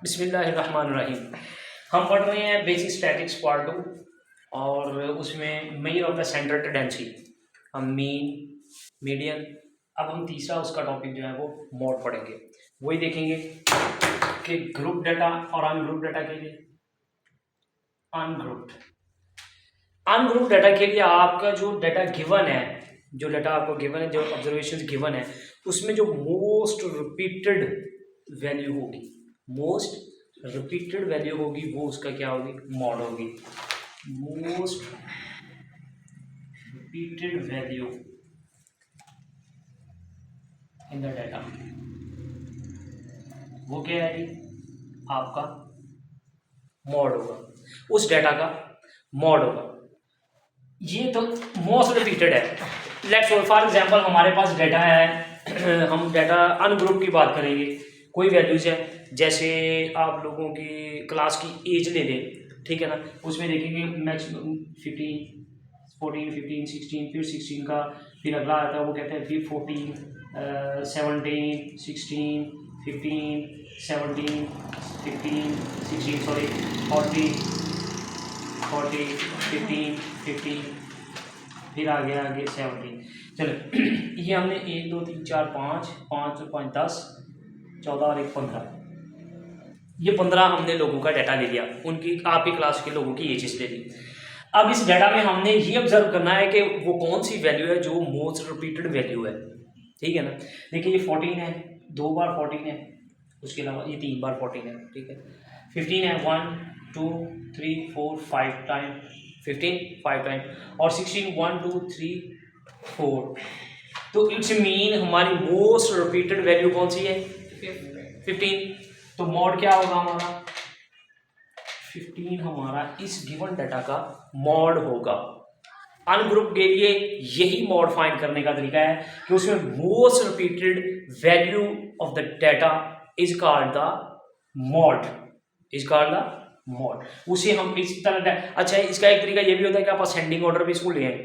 बिस्मिल्लाहिर्रहमानिर्रहीम। हम पढ़ रहे हैं बेसिक स्टैटिक्स पार्ट 2 और उसमें measure of the centre tendency, हम मीन, मीडियन। अब हम तीसरा उसका टॉपिक जो है वो मोड पढ़ेंगे। वही देखेंगे कि ग्रुप डाटा और अनग्रुप डाटा के लिए अनग्रुप डाटा के लिए आपका जो डाटा गिवन है, जो डाटा आपको गिवन है, जो ऑब्जर्वेशन गिवन है, उसमें जो मोस्ट रिपीटेड वैल्यू होगी वो उसका क्या होगी, मॉड होगी। Most repeated value in the data, वो क्या है जी, आपका मॉड होगा, उस डाटा का मॉड होगा। ये तो मोस्ट रिपीटेड है। लेट्स फॉर एग्जांपल हमारे पास डाटा है, हम डाटा अनग्रुप की बात करेंगे। कोई वैल्यूज है, जैसे आप लोगों की क्लास की एज ले लें, ठीक है ना, उसमें देखेंगे मैक्सिमम 15, 14, 15, 16, फिर 16 का फिर अगला आता है, वो कहते हैं फिर 14, 17, 16, 15, 17, 15, 16 सॉरी 40, 15, 15, फिर आगे 17। चलो ये हमने 1 2 3 4 5 5 5 10 14 और 1 15, ये 15 हमने लोगों का डाटा ले लिया, उनकी आपकी क्लास के लोगों की एजेस ले ली। अब इस डाटा में हमने ये ऑब्जर्व करना है कि वो कौन सी वैल्यू है जो मोस्ट रिपीटेड वैल्यू है, ठीक है ना। देखिए ये 14 है, 2 बार 14 है, उसके अलावा ये 3 बार 14 है, ठीक है। 15 है, 1 2 3 4 5 टाइम 15 5 टाइम, और 16 1 2 3 4। तो इट्स मीन हमारी मोस्ट रिपीटेड वैल्यू कौन सी है, 15। तो मॉड क्या होगा हमारा, 15 हमारा इस गिवन डाटा का मॉड होगा। अनग्रुप के लिए यही मॉड फाइंड करने का तरीका है कि उसमें most repeated value of the data is called the mod, उसे हम इस तरह। अच्छा, इसका एक तरीका ये भी होता है कि आप असेंडिंग ऑर्डर पे इसको ले आए।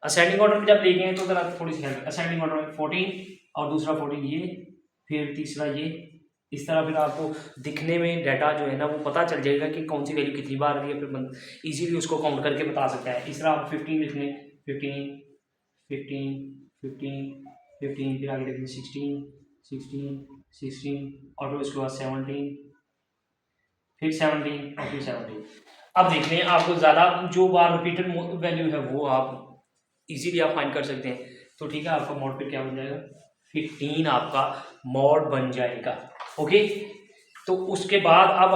असेंडिंग ऑर्डर में जब ले गए तो जरा थोड़ी सी हेल्प, असेंडिंग ऑर्डर में 14 और दूसरा 14 ये, फिर तीसरा ये, इस तरह फिर आपको दिखने में डाटा जो है ना वो पता चल जाएगा कि कौन सी वैल्यू कितनी बार आ रही है, फिर इजीली उसको काउंट करके बता सकता है। इस तरह आप 15 लिख लें, 15 15 15 15, फिर आगे देखें 16 16 16, और फिर उसके बाद 17, फिर 17 और फिर 17। अब देख लें आपको ज़्यादा जो बार रिपीटेड वैल्यू है वो आप इजीली आप फाइंड कर सकते हैं। तो ठीक है, आपका मॉड पे क्या बन जाएगा, 15 आपका मॉड बन जाएगा। ओके, तो उसके बाद अब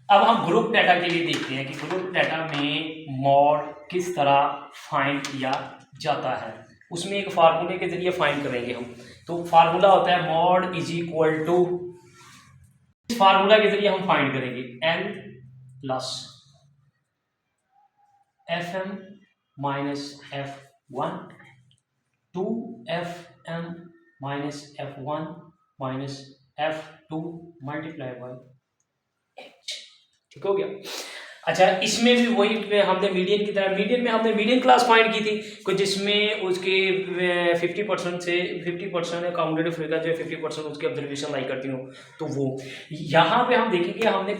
हम ग्रुप डाटा के लिए देखते हैं कि ग्रुप डाटा में मॉड किस तरह फाइंड किया जाता है। उसमें एक फार्मूले के जरिए फाइंड करेंगे हम। तो फार्मूला होता है मॉड इज इक्वल टू, इस फार्मूला के जरिए हम फाइंड करेंगे n plus fm minus f1 2fm minus f1 minus f2 multiply by h, ठीक हो गया। अच्छा, इसमें भी वही हमने मीडियन की तरह, मीडियन में हमने मीडियन क्लास फाइंड की थी कुछ, जिसमें उसके 50% से 50% काउंटेड फ्रीका जो है 50% उसकी ऑब्जर्वेशन लाई करती हूँ। तो वो यहाँ पे हम देखेंगे हमने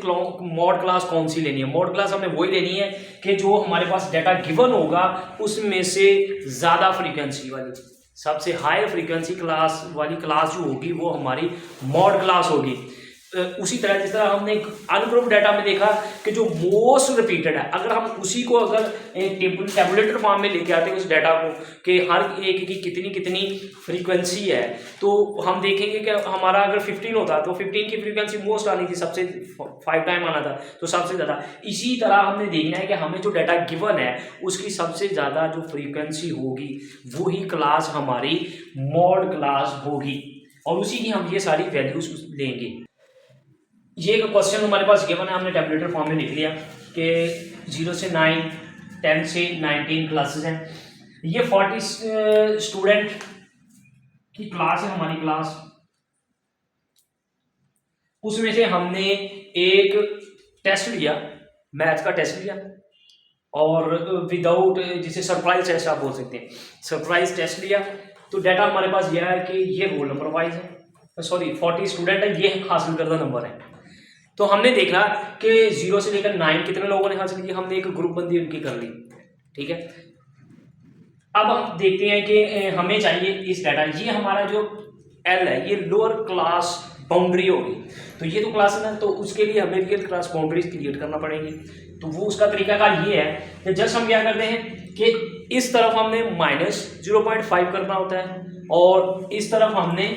मॉड क्लास कौन सी लेनी है। मॉड क्लास हमने वही लेनी है कि जो हमारे पास डाटा गिवन होगा उसमें से ज़्यादा फ्रीक्वेंसी वाली, सबसे हाई फ्रीक्वेंसी क्लास वाली क्लास जो होगी वो हमारी मॉड क्लास होगी। उसी तरह जिस तरह हमने अनग्रुप डाटा में देखा कि जो मोस्ट रिपीटेड है, अगर हम उसी को अगर टेबुलेटर फॉर्म में लेके आते हैं उस डाटा को कि हर एक की कितनी कितनी फ्रीक्वेंसी है, तो हम देखेंगे कि हमारा अगर 15 होता तो 15 की फ्रीक्वेंसी मोस्ट आनी थी, सबसे 5 टाइम आना था, तो सबसे ज़्यादा। इसी तरह हमने देखना है कि हमें जो डाटा गिवन है उसकी सबसे ज़्यादा जो फ्रीक्वेंसी होगी वही क्लास हमारी मॉड क्लास होगी, और उसी की हम ये सारी वैल्यूज लेंगे। ये एक क्वेश्चन हमारे पास गिवन है, हमने टेबुलेटर फॉर्म में लिख लिया कि 0 से 9, 10 से 19 क्लासेस हैं। ये 40 स्टूडेंट की क्लास है हमारी क्लास, उसमें से हमने एक टेस्ट लिया, मैथ का टेस्ट लिया, और विदाउट, जिसे सरप्राइज टेस्ट आप बोल सकते हैं, सरप्राइज टेस्ट लिया। तो डाटा हमारे पास यह है कि ये रोल नंबर वाइज है, सॉरी 40 स्टूडेंट है, ये हासिल करदा नंबर है। तो हमने देखा कि 0 से लेकर 9 कितने लोगों ने हासिल किया, हमने एक ग्रुप बंदी उनकी कर ली, ठीक है। अब हम देखते हैं कि हमें चाहिए इस डाटा, ये हमारा जो एल है ये लोअर क्लास बाउंड्री होगी, तो ये तो क्लास है ना, तो उसके लिए हमें रियल क्लास बाउंड्रीज क्रिएट करना पड़ेगी। तो वो उसका तरीकाकार ये है कि जस्ट हम क्या करते हैं कि इस तरफ हमने -0.5 करना होता है और इस तरफ हमने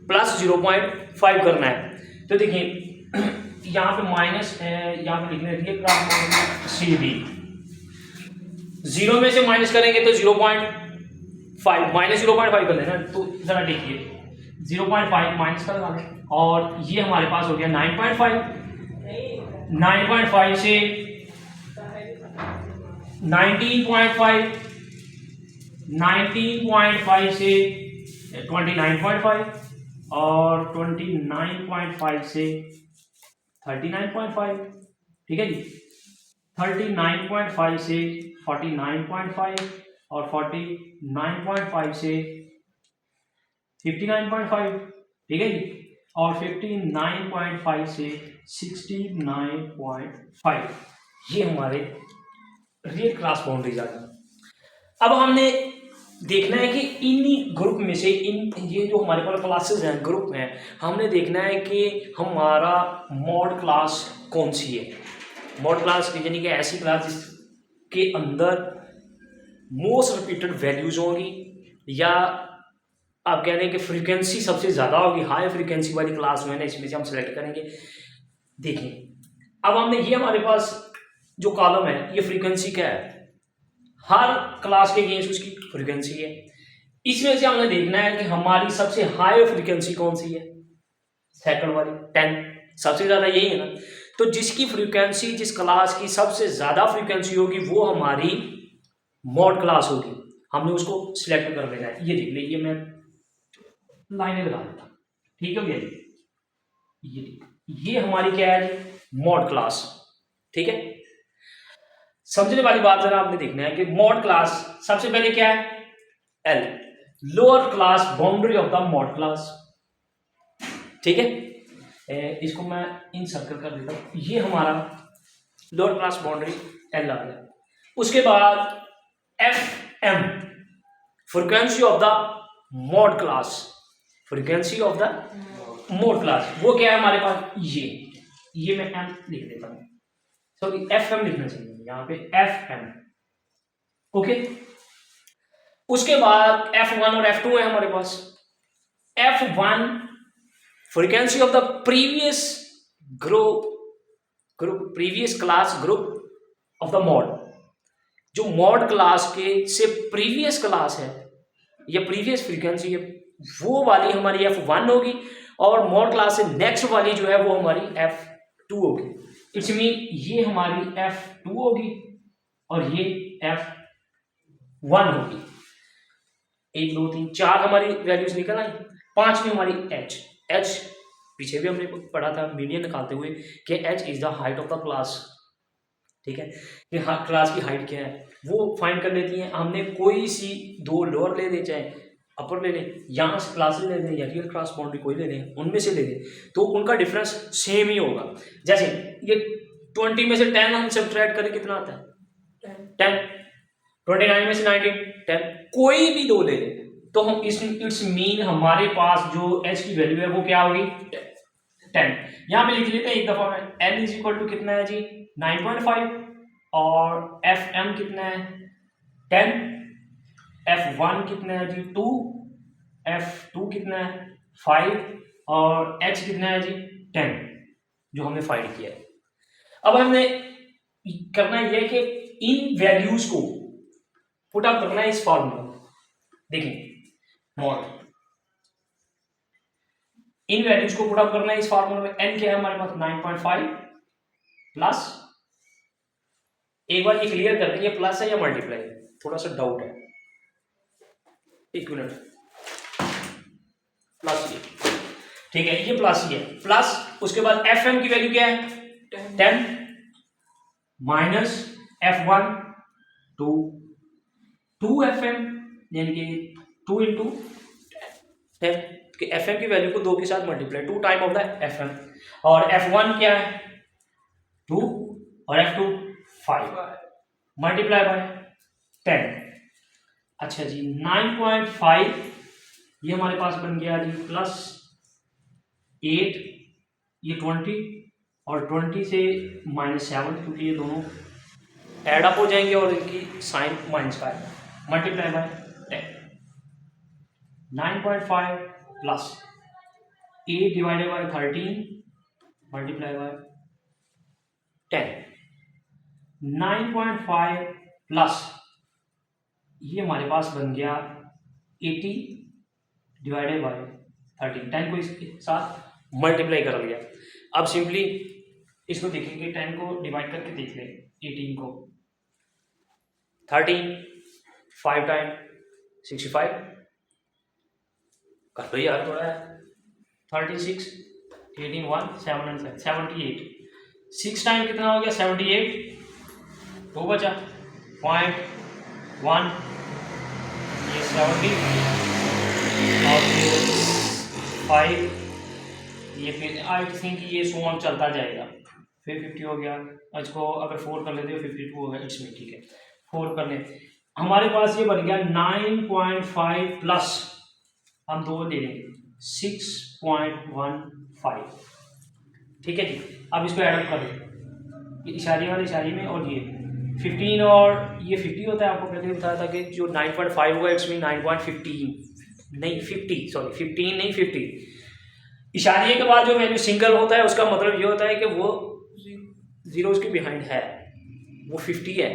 +0.5 करना है। तो देखिए यहाँ पे माइनस यहाँ पे लिखने रियल क्लास सी डी, 0 में से माइनस करेंगे तो 0.5 -0.5 कर लेना। तो जरा देखिए 0.5 माइनस कर डालें और ये हमारे पास हो गया 9.5, 9.5 से 19.5, 19.5 से 29.5 और 29.5 से 39.5, ठीक है जी। 39.5 से 49.5 और 49.5 से 59.5, ठीक है जी, और 59.5 से 69.5, ये हमारे रियल क्लास बाउंड्रीज आ गई। अब हमने देखना है कि इन ग्रुप में से ये जो हमारे पास क्लासेस हैं, ग्रुप हैं, हमने देखना है कि हमारा मॉड क्लास कौन सी है। मॉड क्लास यानी कि ऐसी क्लास जिसके अंदर मोस्ट रिपीटेड वैल्यूज होंगी, या आप कह रहे हैं कि फ्रीक्वेंसी सबसे ज़्यादा होगी, हाई फ्रीक्वेंसी वाली क्लास में ना, इसमें से हम सेलेक्ट करेंगे। देखिए अब हमने ये हमारे पास जो कॉलम है ये फ्रीक्वेंसी क्या है, हर क्लास के अगेंस्ट उसकी फ्रीक्वेंसी है। इसमें से हमने देखना है कि हमारी सबसे हाई फ्रीक्वेंसी कौन सी है, सेकंड वाली 10, सबसे ज़्यादा यही है ना। तो जिसकी फ्रीक्वेंसी, जिस क्लास की सबसे ज़्यादा फ्रीक्वेंसी होगी वो हमारी मॉड क्लास होगी, हमने उसको सिलेक्ट कर लेना है। ये देख लीजिए, मैं लाइनें लगा देता, ठीक है भैया। ये हमारी क्या है, मॉड क्लास, ठीक है। समझने वाली बात जरा आपने देखना है कि मॉड क्लास सबसे पहले क्या है, L, lower class boundary of the mod class, ठीक है। इसको मैं इन सर्कल कर देता हूं, ये हमारा लोअर क्लास बाउंड्री एल आ गया। उसके बाद F M, frequency of the mod class, frequency of the mod class, वो क्या है हमारे पास, ये मैं एम लिख देता हूं, सॉरी एफ एम लिखना चाहिए यहाँ पे, एफ एम, ओके। उसके बाद F1 और F2 है हमारे पास। F1 frequency of the previous group previous class group of the mod, जो मॉड क्लास के से प्रीवियस क्लास है या प्रीवियस फ्रीक्वेंसी है, वो वाली हमारी F1 होगी, और मॉड क्लास से नेक्स्ट वाली जो है वो हमारी F2 होगी। इट्स मीन ये हमारी F2 होगी और ये F1 होगी। 1 2 3 4 हमारी वैल्यूज निकल आई। 5 में हमारी H पीछे भी हमने पढ़ा था मीडियन निकालते हुए कि H is the height of the class, ठीक है, कि क्लास की हाइट क्या है वो फाइंड कर लेती हैं। हमने कोई सी 2 लोअर ले दे चाहे अपर ले लें, यहाँ से क्लासेस ले लें या रियल क्लास बाउंड्री कोई ले लें, उनमें से ले लें, तो उनका डिफरेंस सेम ही होगा। जैसे ये 20 में से 10 हम सब्ट्रैक्ट करें कितना आता है 10, 29 में से 19 10, कोई भी 2 ले लें तो हम इट्स मीन हमारे पास जो h की वैल्यू है वो क्या होगी 10। यहाँ पे लिख लेते हैं एक दफा में, l इज इक्वल टू कितना है जी 9.5 और fm कितना है 10, f1 कितना है जी 2, f2 कितना है 5 और h कितना है जी 10, जो हमने फाइंड किया है। अब हमने करना यह है कि इन वैल्यूज को पुट अप करना है इस फॉर्मूला में। देखिए मॉड, इन वैल्यूज को पुट अप करना है इस फॉर्मूला में। n क्या है हमारे पास 9.5 प्लस, एक बार ये क्लियर करते हैं ये प्लस है या मल्टीप्लाई है, थोड़ा सा डाउट है, एक मिनट, प्लस ये, ठीक है, ये प्लस ही है, प्लस उसके बाद fm की वैल्यू क्या है 10 माइनस f1 2 fm यानी कि 2 इंटू 10, कि एफ एम की वैल्यू को 2 के साथ multiply, 2 time of the F M. और F1 क्या है 2 और F2 5 मल्टीप्लाई बाय 10। अच्छा जी 9.5 ये हमारे पास बन गया जी प्लस 8 ये 20 और 20 से -7 क्योंकि ये दोनों ऐड अप हो जाएंगे और इनकी साइन माइनस का है, multiply by 10। 9.5 plus 8 divided by 13 multiply by 10। 9.5 plus ये हमारे पास बन गया 80 डिवाइडेड बाय 13। 10 को इसके साथ मल्टीप्लाई कर लिया। अब सिंपली इसको देखेंगे, 10 को डिवाइड करके देख लें 18 को। 13 5 टाइम 65 कर लो यार थोड़ा है। 36 18 1 7 and 78 6 टाइम कितना हो गया 78 2 बचा 0.1 ये 70 और ये 5 ये फिर आई थिंक ये सोन चलता जाएगा फिर 50 हो गया। इसको अगर 4 कर लेते हो 52 हो गया। इसमें ठीक है 4 कर लें। हमारे पास ये बन गया 9.5 प्लस हम 2 दे देंगे 6.15। ठीक है जी। अब इसको ऐड अप कर लें इशारे वाले इशारे में और ये 15 और ये 50 होता है। आपको पहले बताया था कि जो 9.5 होगा इट्स मीन 9.15 नहीं 50 सॉरी 15 नहीं 50। इशारे के बाद जो वैल्यू सिंगल होता है उसका मतलब ये होता है कि वो जीरोस के बिहाइंड है, वो 50 है।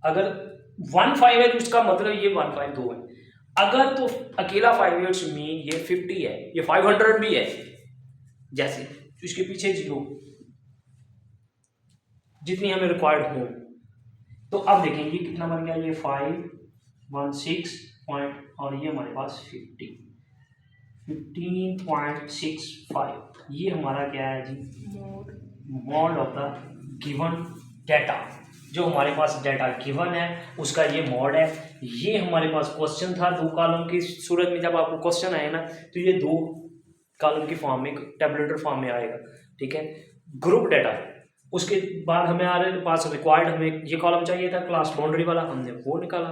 अगर 15 है तो उसका मतलब ये 152 है। अगर तो अकेला 5 है इट्स मीन ये 50 है, ये 500 भी है जैसे इसके पीछे जीरो जितनी हमें रिक्वायर्ड हो। तो अब देखेंगे कितना बन गया ये 516 पॉइंट और ये हमारे पास 15.65 ये हमारा क्या है जी mode of the given data. जो हमारे पास डाटा गिवन है उसका ये मॉड है। ये हमारे पास क्वेश्चन था 2 कॉलम की सूरत में। जब आपको क्वेश्चन आए ना तो ये 2 कॉलम की फॉर्म में टेबुलेटर फॉर्म में आएगा। ठीक है ग्रुप डाटा। उसके बाद हमें आ रहे पास रिक्वायर्ड हमें ये कॉलम चाहिए था क्लास बाउंड्री वाला, हमने वो निकाला।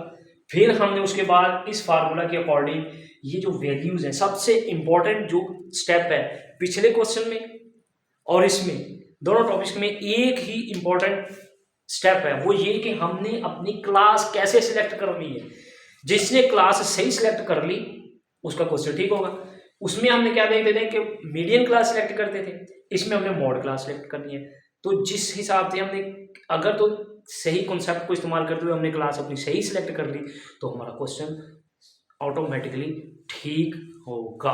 फिर हमने उसके बाद इस फार्मूला के अकॉर्डिंग ये जो वैल्यूज हैं सबसे इंपॉर्टेंट जो स्टेप है पिछले क्वेश्चन में और इसमें दोनों टॉपिक्स में एक ही इंपॉर्टेंट स्टेप है, वो ये कि हमने अपनी क्लास कैसे सिलेक्ट करनी है। जिसने क्लास सही सिलेक्ट कर ली उसका क्वेश्चन ठीक होगा। उसमें हमने क्या देखते थे कि मीडियन क्लास सिलेक्ट करते थे, इसमें हमने मॉड क्लास सिलेक्ट करनी है। तो जिस हिसाब से हमने अगर तो सही कॉन्सेप्ट को इस्तेमाल करते हुए हमने क्लास अपनी सही सिलेक्ट कर ली तो हमारा क्वेश्चन ऑटोमेटिकली ठीक होगा।